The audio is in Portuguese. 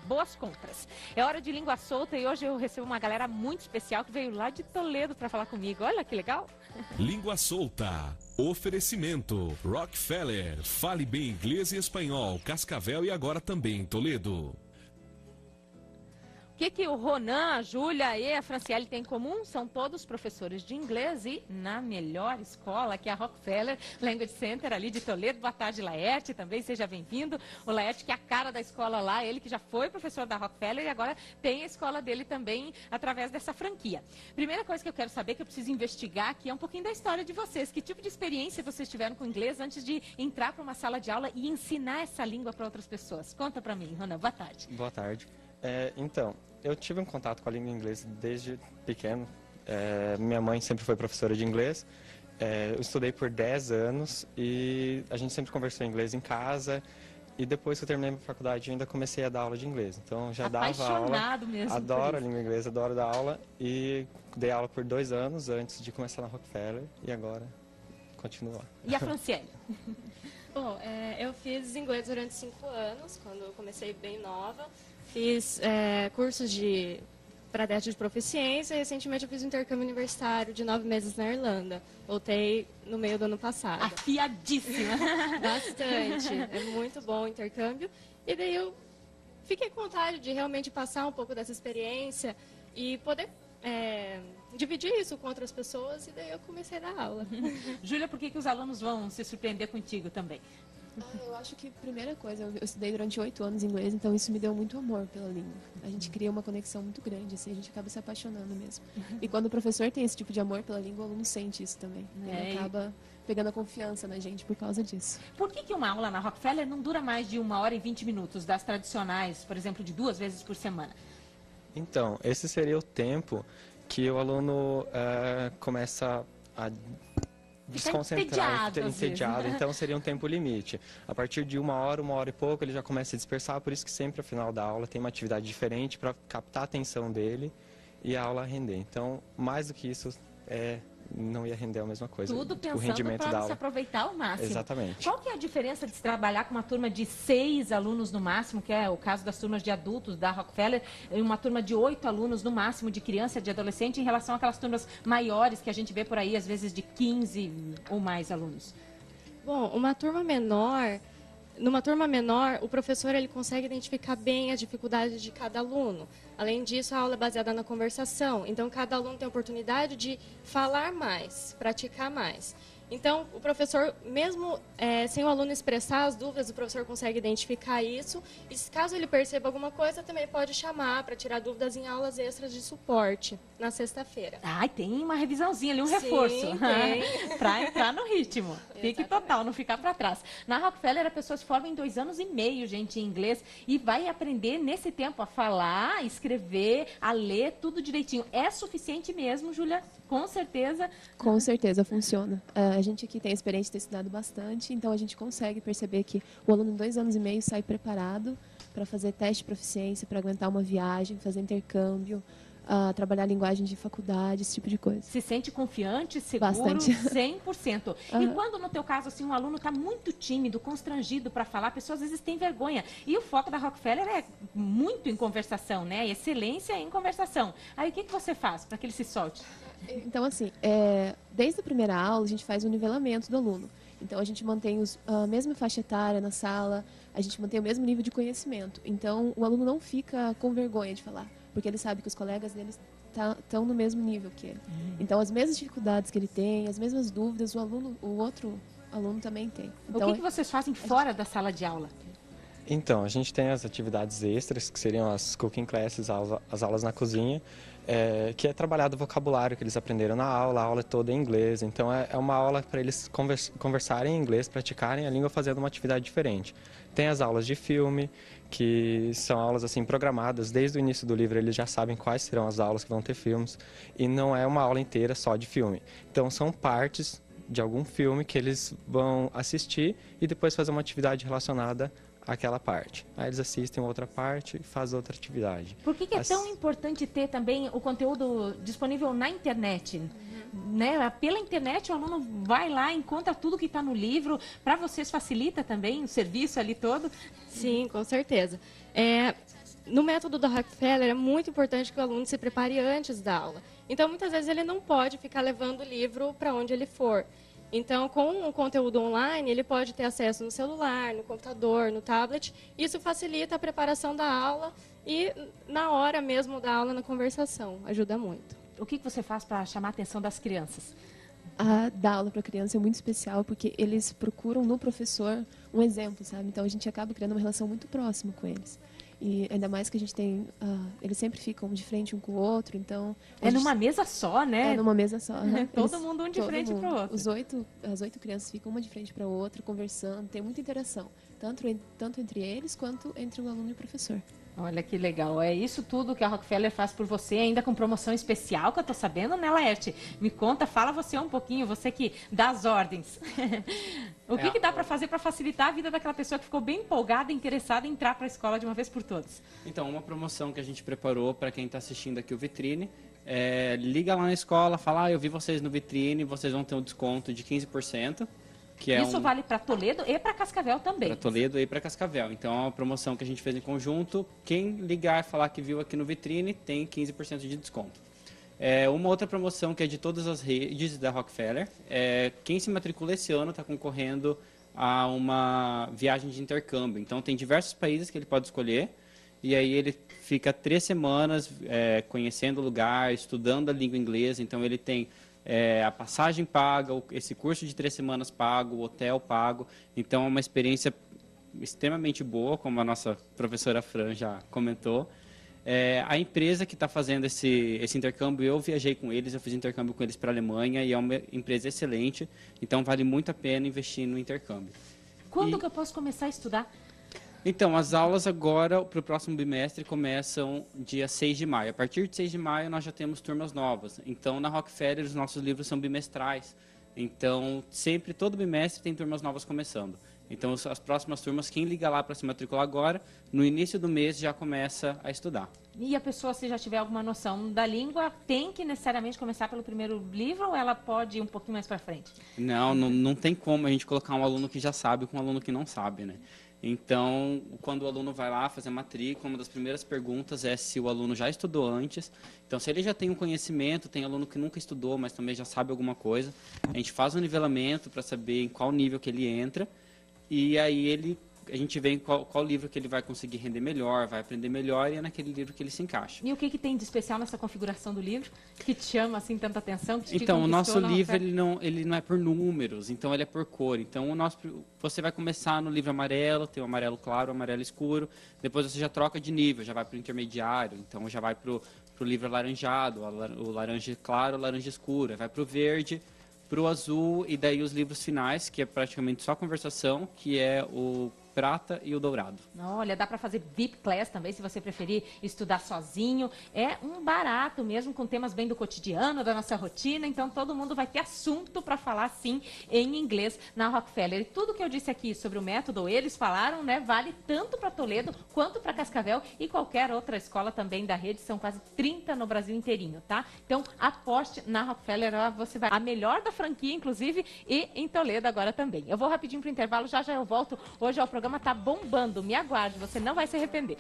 boas compras. É hora de língua solta e hoje eu recebo uma galera muito especial que veio lá de Toledo para falar comigo. Olha que legal. Língua solta. Oferecimento. Rockefeller. Fale bem inglês e espanhol. Cascavel e agora também em Toledo. O que o Ronan, a Júlia e a Franciele têm em comum? São todos professores de inglês e na melhor escola, que é a Rockefeller Language Center, ali de Toledo. Boa tarde, Laerte, também seja bem-vindo. O Laerte, que é a cara da escola lá, ele que já foi professor da Rockefeller e agora tem a escola dele também através dessa franquia. Primeira coisa que eu quero saber, que eu preciso investigar aqui, é um pouquinho da história de vocês. Que tipo de experiência vocês tiveram com o inglês antes de entrar para uma sala de aula e ensinar essa língua para outras pessoas? Conta para mim, Ronan. Boa tarde. Boa tarde. Então, eu tive um contato com a língua inglesa desde pequeno. Minha mãe sempre foi professora de inglês. Eu estudei por 10 anos e a gente sempre conversou em inglês em casa. E depois que eu terminei a faculdade, eu ainda comecei a dar aula de inglês. Então, já dava aula. Apaixonado mesmo. Adoro a língua inglesa, adoro dar aula. E dei aula por 2 anos antes de começar na Rockefeller. E agora, continuo lá. E a Franciele? Bom, eu fiz inglês durante 5 anos, quando eu comecei bem nova. Fiz cursos para teste de proficiência e recentemente eu fiz um intercâmbio universitário de 9 meses na Irlanda. Voltei no meio do ano passado. Afiadíssima! Bastante. É muito bom o intercâmbio. E daí eu fiquei com vontade de realmente passar um pouco dessa experiência e poder dividir isso com outras pessoas. E daí eu comecei a dar aula. Júlia, por que os alunos vão se surpreender contigo também? Eu acho que, primeira coisa, eu estudei durante 8 anos inglês, então isso me deu muito amor pela língua. A gente cria uma conexão muito grande, assim, a gente acaba se apaixonando mesmo. E quando o professor tem esse tipo de amor pela língua, o aluno sente isso também. Ele acaba pegando a confiança na gente por causa disso. Por que uma aula na Rockefeller não dura mais de 1 hora e 20 minutos, das tradicionais, por exemplo, de 2 vezes por semana? Então, esse seria o tempo que o aluno começa a desconcentrar, entediado, então seria um tempo limite. A partir de 1 hora e pouco, ele já começa a dispersar, por isso que sempre ao final da aula tem uma atividade diferente para captar a atenção dele e a aula render. Então, mais do que isso, não ia render a mesma coisa. Tudo o pensando rendimento da para se aula. aproveitar ao máximo. Exatamente. Qual que é a diferença de se trabalhar com uma turma de 6 alunos no máximo, que é o caso das turmas de adultos da Rockefeller, e uma turma de 8 alunos no máximo, de criança, de adolescente, em relação àquelas turmas maiores que a gente vê por aí, às vezes de 15 ou mais alunos? Bom, numa turma menor, o professor ele consegue identificar bem as dificuldades de cada aluno. Além disso, a aula é baseada na conversação. Então, cada aluno tem a oportunidade de falar mais, praticar mais. Então, o professor, mesmo sem o aluno expressar as dúvidas, o professor consegue identificar isso. E caso ele perceba alguma coisa, também pode chamar para tirar dúvidas em aulas extras de suporte, na sexta-feira. Ai, tem uma revisãozinha ali, um reforço. Para entrar no ritmo. Fique total, não ficar para trás. Na Rockefeller, a pessoa se forma em 2 anos e meio, gente, em inglês, e vai aprender nesse tempo a falar, a escrever, a ler, tudo direitinho. É suficiente mesmo, Júlia? Com certeza. Com certeza funciona. A gente aqui tem a experiência de ter estudado bastante, então a gente consegue perceber que o aluno em 2 anos e meio sai preparado para fazer teste de proficiência, para aguentar uma viagem, fazer intercâmbio, trabalhar linguagem de faculdade, esse tipo de coisa. Se sente confiante, seguro, Bastante. 100%. E quando, no teu caso, assim, um aluno está muito tímido, constrangido para falar, a pessoa às vezes tem vergonha. E o foco da Rockefeller é muito em conversação, né? Excelência em conversação. Aí o que você faz para que ele se solte? Então, assim, desde a primeira aula, a gente faz um nivelamento do aluno. Então, a gente mantém a mesma faixa etária na sala, a gente mantém o mesmo nível de conhecimento. Então, o aluno não fica com vergonha de falar, porque ele sabe que os colegas dele estão no mesmo nível que ele. Então, as mesmas dificuldades que ele tem, as mesmas dúvidas, o outro aluno também tem. Então, o que vocês fazem fora da sala de aula? Então, a gente tem as atividades extras, que seriam as cooking classes, as aulas na cozinha, que é trabalhado o vocabulário que eles aprenderam na aula, a aula é toda em inglês. Então, é uma aula para eles conversarem em inglês, praticarem a língua fazendo uma atividade diferente. Tem as aulas de filme, que são aulas assim programadas, desde o início do livro eles já sabem quais serão as aulas que vão ter filmes, e não é uma aula inteira só de filme. Então, são partes de algum filme que eles vão assistir e depois fazer uma atividade relacionada àquela parte. Aí eles assistem outra parte e fazem outra atividade. Por que é tão importante ter também o conteúdo disponível na internet? Né? Pela internet o aluno vai lá, encontra tudo que está no livro. Para vocês facilita também o serviço ali todo? Sim, com certeza. no método da Rockefeller é muito importante que o aluno se prepare antes da aula. Então, muitas vezes ele não pode ficar levando o livro para onde ele for. Então, com o conteúdo online, ele pode ter acesso no celular, no computador, no tablet. Isso facilita a preparação da aula e na hora mesmo da aula, na conversação. Ajuda muito. O que você faz para chamar a atenção das crianças? Dar aula para criança é muito especial porque eles procuram no professor um exemplo, sabe? Então a gente acaba criando uma relação muito próxima com eles. E ainda mais que a gente tem... eles sempre ficam de frente um com o outro, então... Numa mesa só, né? É numa mesa só. Né? Todo mundo um de frente para o outro. As 8 crianças ficam uma de frente para a outra, conversando, tem muita interação. Tanto entre eles, quanto entre o aluno e o professor. Olha que legal, é isso tudo que a Rockefeller faz por você, ainda com promoção especial que eu tô sabendo, né, Laerte? Me conta, fala você um pouquinho, você que dá as ordens. O que dá para fazer para facilitar a vida daquela pessoa que ficou bem empolgada e interessada em entrar para a escola de uma vez por todas? Então, uma promoção que a gente preparou para quem está assistindo aqui o Vitrine, liga lá na escola, fala, eu vi vocês no Vitrine, vocês vão ter um desconto de 15%. Isso vale para Toledo e para Cascavel também. Para Toledo e para Cascavel. Então, é uma promoção que a gente fez em conjunto. Quem ligar e falar que viu aqui no Vitrine tem 15% de desconto. Uma outra promoção que é de todas as redes da Rockefeller. Quem se matricula esse ano está concorrendo a uma viagem de intercâmbio. Então, tem diversos países que ele pode escolher. E aí ele fica 3 semanas conhecendo o lugar, estudando a língua inglesa. Então, ele tem... a passagem paga, esse curso de 3 semanas pago, o hotel pago. Então, é uma experiência extremamente boa, como a nossa professora Fran já comentou. A empresa que está fazendo esse intercâmbio, eu viajei com eles, eu fiz intercâmbio com eles para a Alemanha e é uma empresa excelente. Então, vale muito a pena investir no intercâmbio. Quando que eu posso começar a estudar? Então, as aulas agora, para o próximo bimestre, começam dia 6 de maio. A partir de 6 de maio, nós já temos turmas novas. Então, na Rockefeller, os nossos livros são bimestrais. Então, sempre, todo bimestre, tem turmas novas começando. Então, as próximas turmas, quem liga lá para se matricular agora, no início do mês já começa a estudar. E a pessoa, se já tiver alguma noção da língua, tem que necessariamente começar pelo primeiro livro ou ela pode ir um pouquinho mais para frente? Não tem como a gente colocar um aluno que já sabe com um aluno que não sabe, né? Então, quando o aluno vai lá fazer a matrícula, uma das primeiras perguntas é se o aluno já estudou antes. Então, se ele já tem um conhecimento, tem aluno que nunca estudou, mas também já sabe alguma coisa, a gente faz um nivelamento para saber em qual nível que ele entra. E aí a gente vê em qual livro que ele vai conseguir render melhor, vai aprender melhor, e é naquele livro que ele se encaixa. E o que tem de especial nessa configuração do livro que te chama assim tanta atenção? Que então, o nosso livro ele não é por números, então ele é por cor. Então, você vai começar no livro amarelo, tem o amarelo claro, o amarelo escuro, depois você já troca de nível, já vai para o intermediário, então já vai para o livro alaranjado, o laranja claro, o laranja escuro, vai para o verde, para o azul, e daí os livros finais, que é praticamente só conversação, que é o prata e o dourado. Olha, dá para fazer VIP Class também, se você preferir estudar sozinho. É um barato mesmo, com temas bem do cotidiano, da nossa rotina. Então, todo mundo vai ter assunto para falar, sim, em inglês na Rockefeller. E tudo que eu disse aqui sobre o método, eles falaram, né, vale tanto para Toledo quanto para Cascavel e qualquer outra escola também da rede. São quase 30 no Brasil inteirinho, tá? Então, aposte na Rockefeller, você vai a melhor da franquia, inclusive, e em Toledo agora também. Eu vou rapidinho para o intervalo, já eu volto. Hoje é o programa tá bombando, me aguarde, você não vai se arrepender.